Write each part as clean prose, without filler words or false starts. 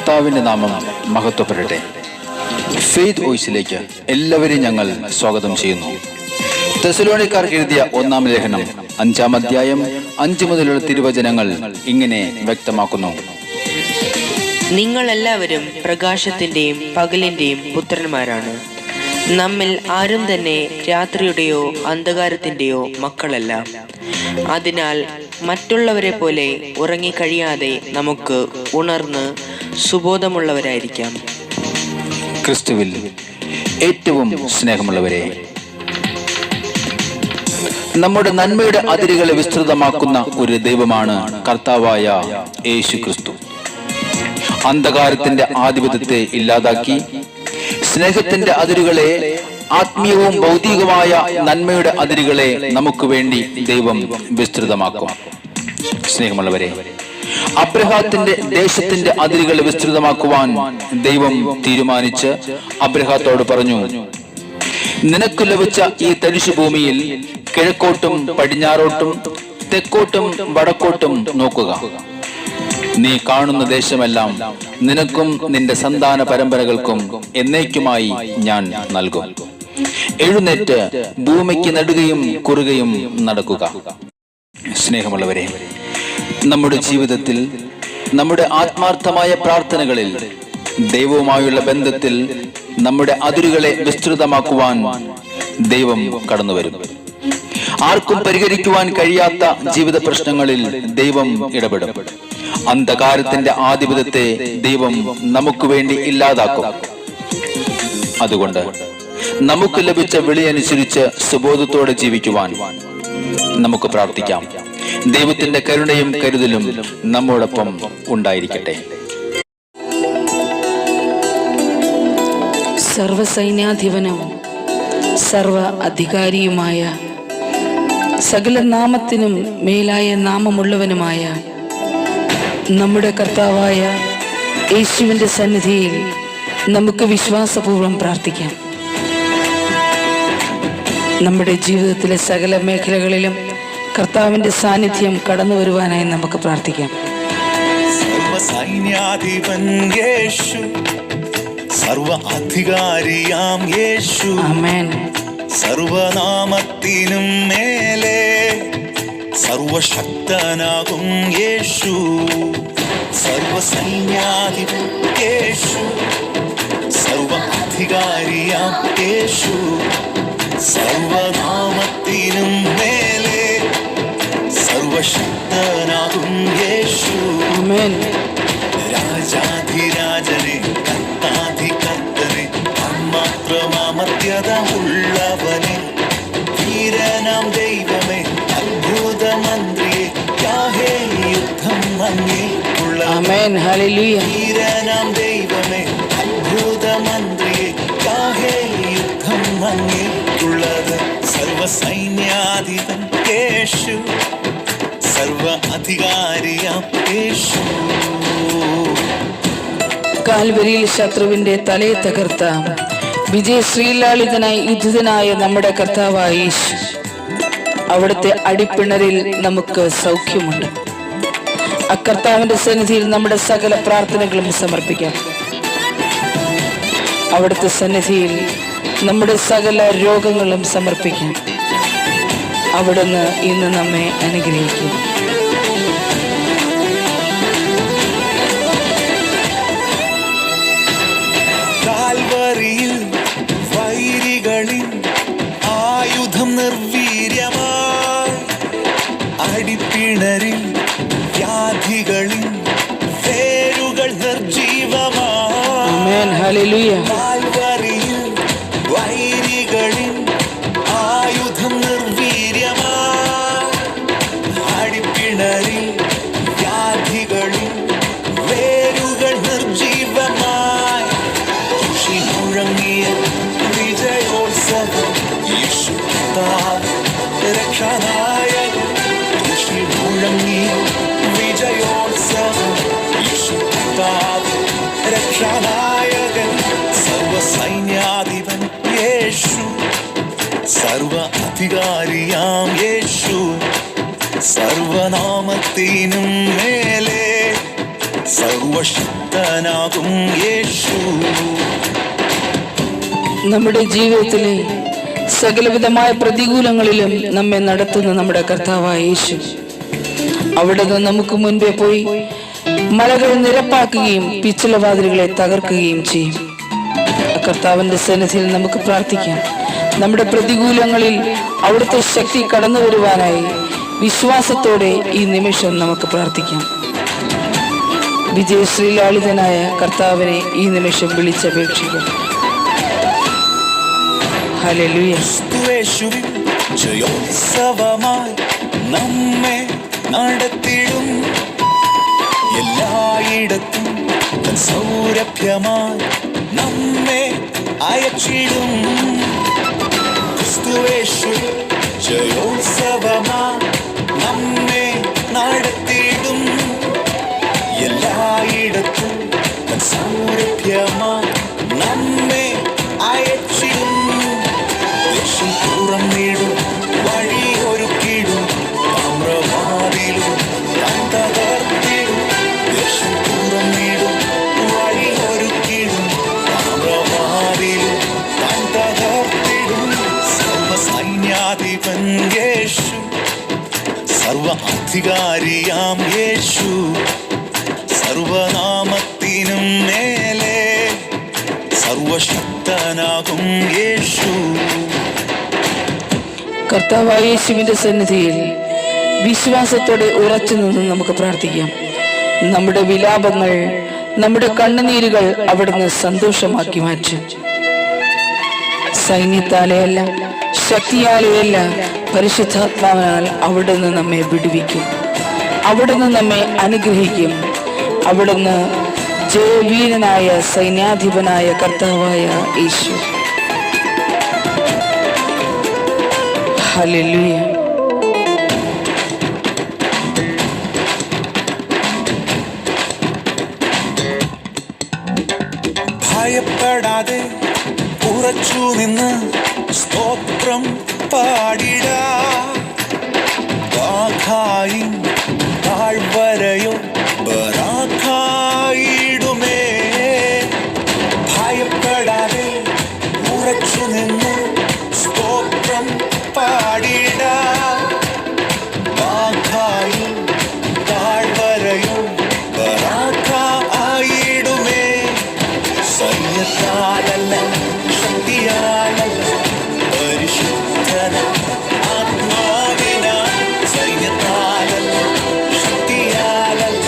കർത്താവിൻ്റെ നാമം മഹത്വപ്പെടട്ടെ. ഫെയ്ത്ത് വോയിസിലേക്ക് എല്ലാവരെയും ഞങ്ങൾ സ്വാഗതം ചെയ്യുന്നു. തെസ്സലോനിക്കാർക്ക് എഴുതിയ 1-ാം ലേഖനം 5-ാം അധ്യായം 5 മുതലുള്ള തിരുവചനങ്ങൾ ഇങ്ങനെ വ്യക്തമാക്കുന്നു. നിങ്ങളെല്ലാവരും പ്രകാശത്തിന്റെയും പകലിന്റെയും പുത്രന്മാരാണ്. നമ്മിൽ ആരും തന്നെ രാത്രിയുടെയോ അന്ധകാരത്തിന്റെയോ മക്കളല്ല. അതിനാൽ മറ്റുള്ളവരെ പോലെ ഉറങ്ങിക്കഴിയാതെ നമുക്ക് ഉണർന്ന് സുബോധമുള്ളവരായിരിക്കാം. ക്രിസ്തുവിൽ ഏറ്റവും സ്നേഹമുള്ളവരെ, നമ്മുടെ നന്മയുടെ അതിരുകളെ വിസ്തൃതമാക്കുന്ന ഒരു ദൈവമാണ് കർത്താവായ യേശു ക്രിസ്തു. അന്ധകാരത്തിന്റെ ആധിപത്യത്തെ ഇല്ലാതാക്കി സ്നേഹത്തിന്റെ അതിരുകളെ, ആത്മീയവും ഭൗതികമായ നന്മയുടെ അതിരുകളെ നമുക്ക് വേണ്ടി ദൈവം വിസ്തൃതമാക്കും. സ്നേഹമുള്ളവരെ, അബ്രഹാത്തിന്റെ ദേശത്തിന്റെ അതിരുകൾ വിസ്തൃതമാക്കുവാൻ ദൈവം തീരുമാനിച്ച് അബ്രഹാത്തോട് പറഞ്ഞു, നിനക്ക് ലഭിച്ച ഈ തരിശുഭൂമിയിൽ കിഴക്കോട്ടും പടിഞ്ഞാറോട്ടും തെക്കോട്ടും വടക്കോട്ടും നോക്കുക. നീ കാണുന്ന ദേശമെല്ലാം നിനക്കും നിന്റെ സന്താന പരമ്പരകൾക്കും എന്നേക്കുമായി ഞാൻ നൽകും. എഴുന്നേറ്റ് ഭൂമിക്ക് നടുകയും കുറുകയും നടക്കുക. സ്നേഹമുള്ളവരെ, നമ്മുടെ ജീവിതത്തിൽ, നമ്മുടെ ആത്മാർത്ഥമായ പ്രാർത്ഥനകളിൽ, ദൈവവുമായുള്ള ബന്ധത്തിൽ നമ്മുടെ അതിരുകളെ വിസ്തൃതമാക്കുവാൻ ദൈവം കടന്നു വരും. ആർക്കും പരിഹരിക്കുവാൻ കഴിയാത്ത ജീവിത പ്രശ്നങ്ങളിൽ ദൈവം ഇടപെടും. അന്ധകാരത്തിന്റെ ആധിപത്യത്തെ ദൈവം നമുക്ക് വേണ്ടി ഇല്ലാതാക്കും. അതുകൊണ്ട് നമുക്ക് ലഭിച്ച വിളിയനുസരിച്ച് സുബോധത്തോടെ ജീവിക്കുവാൻ നമുക്ക് പ്രാർത്ഥിക്കാം. ദൈവത്തിന്റെ കരുണയും കരുതലും നമ്മോടൊപ്പം ഉണ്ടായിരിക്കട്ടെ. സർവസൈന്യാധിപനും സർവ അധികാരിയുമായ സകല നാമത്തിനും മേലായ നാമമുള്ളവനുമായ നമ്മുടെ കർത്താവായ യേശുവിൻ്റെ സന്നിധിയിൽ നമുക്ക് വിശ്വാസപൂർവ്വം പ്രാർത്ഥിക്കാം. നമ്മുടെ ജീവിതത്തിലെ സകല മേഖലകളിലും കർത്താവിൻ്റെ സാന്നിധ്യം കടന്നു വരുവാനായി നമുക്ക് പ്രാർത്ഥിക്കാം. സർവസൈന്യാധിപൻ യേശു, സർവ അധികാരിയാം യേശു, ആമേൻ. സർവനാമത്തിനും മേലെ സർവശക്തനാകും യേശു. സർവസൈന്യാധിപൻ യേശു, സർവ അധികാരിയാം യേശു, സർവനാമത്തിനും മേലെ സർവശക്തനാകും യേശു, ആമേൻ. രാജാധിരാജനെ, കർത്താധികർത്തനെ, മാത്രമാമത്യത ഉള്ളവനെ, വീരനാം ദൈവമേ, അത്ഭുത മന്ത്രിയെ, യാഹേ യുദ്ധം അങ്ങേക്കുള്ള, ആമേൻ. ഹല്ലേലൂയ. വീരനാം ദൈവമേ, അത്ഭുത മന്ത്രിയെ, യാഹേ യുദ്ധം അങ്ങേക്കുള്ളത്. സർവസൈന്യാധിപൻ യേശു, സർവ അധികാരിയാം യേശു. കാൽവരിയിൽ ശത്രുവിന്റെ തലയെ തകർത്ത വിജയശ്രീലാളിതനായി യുദ്ധനായ നമ്മുടെ കർത്താവായ യേശു, അവിടുത്തെ അടിപ്പിണരിൽ നമുക്ക് സൗഖ്യമുണ്ട്. അക്കർത്താവിന്റെ സന്നിധിയിൽ നമ്മുടെ സകല പ്രാർത്ഥനകളും സമർപ്പിക്കാം. അവിടുത്തെ സന്നിധിയിൽ നമ്മുടെ സകല രോഗങ്ങളും സമർപ്പിക്കാം. അവിടുന്ന് ഇന്ന് നമ്മെ അനുഗ്രഹിക്കും. കാൽവരിയിൽ വൈരികളിൽ ആയുധം നിർവീര്യമായി, അടിപ്പിണരിൽ വ്യാധികളിൽ വേരുകൾ നിർജീവമായി. ആമേൻ. ഹല്ലേലൂയ. കാൽവരിയിൽ വൈരികളിൽ ആയുധം നിർവീര്യമായി, അടിപ്പിണരിൽ വ്യാധികളിൽ വേരുകൾ നിർജീവമായി. മുഴങ്ങിയ വിജയോത്സവം യേശു രക്ഷാനായകൻ. മുഴങ്ങിയ വിജയോത്സവം യേശു രക്ഷാനായകൻ. സർവസൈന്യാധിപൻ യേശു, സർവ അധികാരിയാം യേശു, സർവനാമത്തിനും മേലെ സർവ സർവശക്തനാകും യേശു. നമ്മുടെ ജീവിതത്തിലെ സകലവിധമായ പ്രതികൂലങ്ങളിലും നമ്മെ നടത്തുന്ന നമ്മുടെ കർത്താവായ യേശു അവിടുന്ന് നമുക്ക് മുൻപേ പോയി മലകൾ നിരപ്പാക്കുകയും പിച്ചളവാതിലുകളെ തകർക്കുകയും ചെയ്യും. കർത്താവിന്റെ സന്നിധിയിൽ നമുക്ക് പ്രാർത്ഥിക്കാം. നമ്മുടെ പ്രതികൂലങ്ങളിൽ അവിടുത്തെ ശക്തി കടന്നു വരുവാനായി വിശ്വാസത്തോടെ ഈ നിമിഷം നമുക്ക് പ്രാർത്ഥിക്കാം. വിജയശ്രീലാളിതനായ കർത്താവിനെ ഈ നിമിഷം വിളിച്ചപേക്ഷിക്കാം. ഹല്ലേലൂയ. യേശുവിൻ ജയോത്സവമായി നമ്മെ നടത്തിടും. എല്ലായിടത്തും തൻ സൗരഭ്യമായി നമ്മെ അയച്ചിടും. ക്രിസ്തുവേശുവിൻ ജയോത്സവമായി നമ്മെ നടത്തിടും. എല്ലായിടത്തും തൻ സൗരഭ്യമായി നമ്മെ അയച്ചിടും. ദേശം തുറന്നിടും, വഴിയൊരുക്കിടും, താമ്രവാതിലും താൻ തകർത്തിടും. ദേശം തുറന്നിടും, വഴിയൊരുക്കിടും, താമ്രവാതിലും താൻ തകർത്തിടും. സർവസൈന്യാധിപൻ യേശു, സർവ അധികാരിയാം യേശു, സർവനാമത്തിനും മേലെ സർവശക്തനാകും യേശു. കർത്താവായ യേശുവിന്റെ സന്നിധിയിൽ വിശ്വാസത്തോടെ ഉറച്ചു നിന്ന് നമുക്ക് പ്രാർത്ഥിക്കാം. നമ്മുടെ വിലാപങ്ങൾ, നമ്മുടെ കണ്ണുനീരുകൾ അവിടുന്ന് സന്തോഷമാക്കി മാറ്റും. സൈന്യത്താലെയല്ല, ശക്തിയാലെയല്ല, പരിശുദ്ധാത്മാവിനാൽ അവിടുന്ന് നമ്മെ വിടുവിക്കും. അവിടുന്ന് നമ്മെ അനുഗ്രഹിക്കും. അവിടുന്ന് ജയവീരനായ സൈന്യാധിപനായ കർത്താവായ യേശു. ഹല്ലേലൂയ. ഭയപ്പെടാതെ ഉറച്ചു നിന്ന് സ്തോത്രം പാടിടാ. വാഖായും താഴ്വരയോ ബറാഖായിടുമേ. ഭയപ്പെടാതെ ഉറച്ചു നിന്ന് സ്തോത്രം പാടിടാ. വാഖായും താഴ്വരയോ ബറാഖായിടുമേ. സൈന്യത്താലല്ല, ശക്തിയാലല്ല, പരിശുദ്ധന ആത്മാവിനാൽ. സൈന്യത്താലല്ല, ശക്തിയാലല്ല,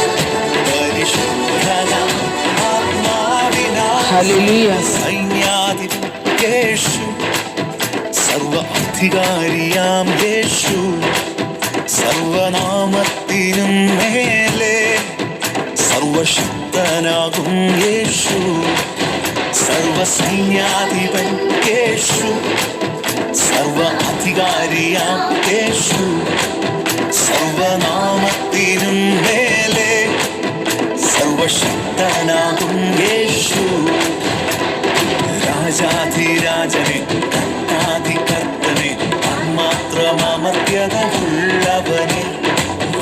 പരിശുദ്ധന ആത്മാവിനാൽ. ഹല്ലേലൂയ. സൈന്യാധിപൻ യേശു, സർവ അധികാരിയാം യേശു, സർവനാമത്തിനും മേലെ സർവശക്തനാകും യേശു. സർവസൈന്യാധിപൻ യേശു, സർവ അധികാരിയാം യേശു, സർവനാമത്തിനും മേലെ സർവശക്തനാകും യേശു. രാജാധിരാജനെ, കർത്താധികർത്തനെ, മാത്രമമർത്യത ഉള്ളവനെ,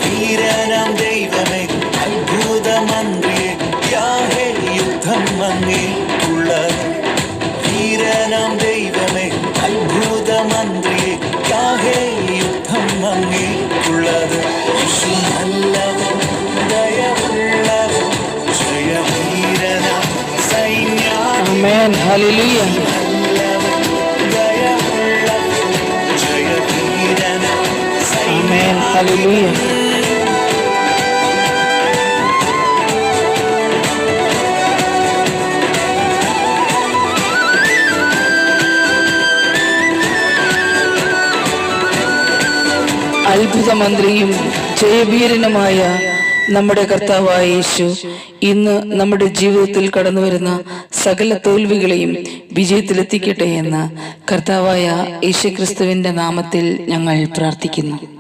വീരനാം ദൈവമേ, അത്ഭുതമന്ത്രിയെ, യാഹേ യുദ്ധം അങ്ങേക്കുള്ളത്. വീരനാം ദൈവമേ, അത്ഭുതമന്ത്രിയെ, യാഹേ യുദ്ധം അങ്ങേക്കുള്ളത്. യേശു നല്ലവൻ, ദയവുള്ളവൻ, ജയവീരനാം സൈന്യാധിപൻ. ആമേൻ. ഹല്ലേലൂയ. നല്ലവൻ, ദയവുള്ളവൻ, ജയവീരനാം ആമേൻ. ഹല്ലേലൂയ. അത്ഭുതമന്ത്രിയും ജയവീരനുമായ നമ്മുടെ കർത്താവായ യേശു ഇന്ന് നമ്മുടെ ജീവിതത്തിൽ കടന്നു വരുന്ന സകല തോൽവികളെയും വിജയത്തിലെത്തിക്കട്ടെ എന്ന് കർത്താവായ യേശുക്രിസ്തുവിന്റെ നാമത്തിൽ ഞങ്ങൾ പ്രാർത്ഥിക്കുന്നു.